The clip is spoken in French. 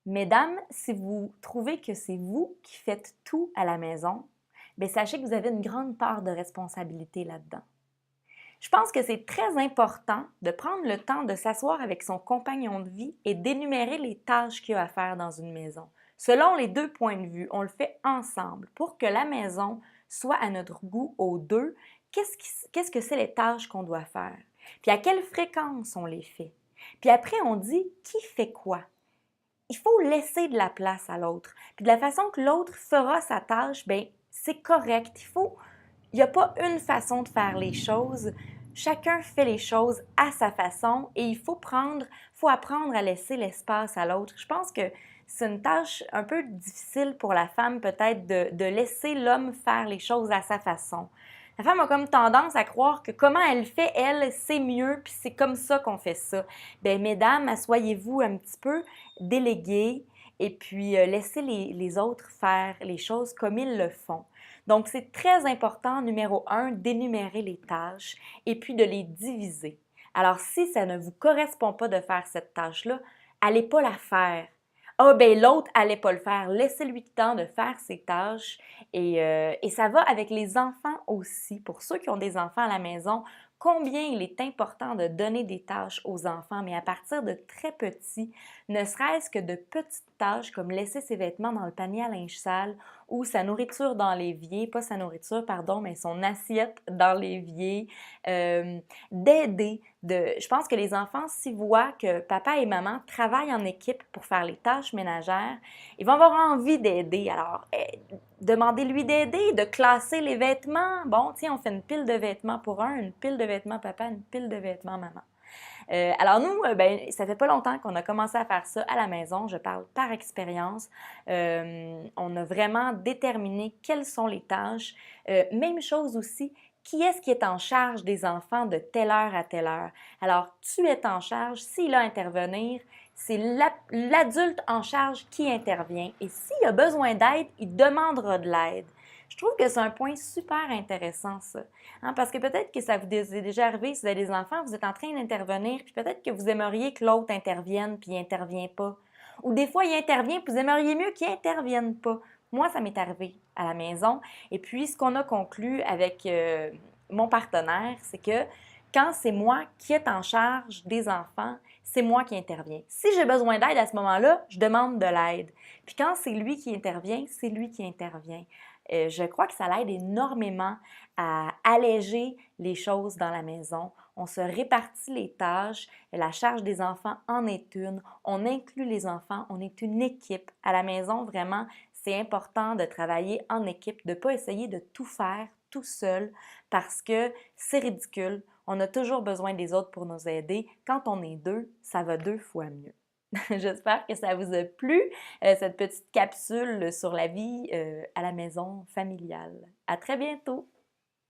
Mesdames, si vous trouvez que c'est vous qui faites tout à la maison, bien, sachez que vous avez une grande part de responsabilité là-dedans. Je pense que c'est très important de prendre le temps de s'asseoir avec son compagnon de vie et d'énumérer les tâches qu'il y a à faire dans une maison. Selon les deux points de vue, on le fait ensemble pour que la maison soit à notre goût aux deux. Qu'est-ce que c'est les tâches qu'on doit faire? Puis à quelle fréquence on les fait? Puis après, on dit qui fait quoi? Il faut laisser de la place à l'autre. Puis de la façon que l'autre fera sa tâche, bien, c'est correct. Il n'y a pas une façon de faire les choses. Chacun fait les choses à sa façon et faut apprendre à laisser l'espace à l'autre. Je pense que c'est une tâche un peu difficile pour la femme peut-être de laisser l'homme faire les choses à sa façon. La femme a comme tendance à croire que comment elle fait, elle, c'est mieux, puis c'est comme ça qu'on fait ça. Bien, mesdames, asseyez-vous un petit peu, déléguez, et puis laissez les autres faire les choses comme ils le font. Donc, c'est très important, numéro un, d'énumérer les tâches et puis de les diviser. Alors, si ça ne vous correspond pas de faire cette tâche-là, allez pas la faire. Ah, ben l'autre allait pas le faire. Laissez-lui le temps de faire ses tâches. Et ça va avec les enfants aussi. Pour ceux qui ont des enfants à la maison, combien il est important de donner des tâches aux enfants, mais à partir de très petits, ne serait-ce que de petites tâches comme laisser ses vêtements dans le panier à linge sale ou sa nourriture dans l'évier, pas sa nourriture, pardon, mais son assiette dans l'évier, d'aider. Je pense que les enfants, s'ils voient que papa et maman travaillent en équipe pour faire les tâches ménagères, ils vont avoir envie d'aider. Alors, demandez-lui d'aider, de classer les vêtements. Bon, tiens, on fait une pile de vêtements pour un, une pile de vêtements papa, une pile de vêtements maman. Alors nous, ben, ça fait pas longtemps qu'on a commencé à faire ça à la maison. Je parle par expérience. On a vraiment déterminé quelles sont les tâches. Même chose aussi, qui est-ce qui est en charge des enfants de telle heure à telle heure? Alors, tu es en charge. S'il a à intervenir, c'est l'adulte en charge qui intervient. Et s'il a besoin d'aide, il demandera de l'aide. Je trouve que c'est un point super intéressant, ça. Hein, parce que peut-être que ça vous est déjà arrivé, si vous avez des enfants, vous êtes en train d'intervenir, puis peut-être que vous aimeriez que l'autre intervienne, puis il n'intervient pas. Ou des fois, il intervient, puis vous aimeriez mieux qu'il n'intervienne pas. Moi, ça m'est arrivé à la maison. Et puis, ce qu'on a conclu avec mon partenaire, c'est que quand c'est moi qui est en charge des enfants, c'est moi qui interviens. Si j'ai besoin d'aide à ce moment-là, je demande de l'aide. Puis quand c'est lui qui intervient, c'est lui qui intervient. Je crois que ça l'aide énormément à alléger les choses dans la maison. On se répartit les tâches, la charge des enfants en est une, on inclut les enfants, on est une équipe. À la maison, vraiment, c'est important de travailler en équipe, de ne pas essayer de tout faire tout seul parce que c'est ridicule. On a toujours besoin des autres pour nous aider. Quand on est deux, ça va deux fois mieux. J'espère que ça vous a plu, cette petite capsule sur la vie à la maison familiale. À très bientôt!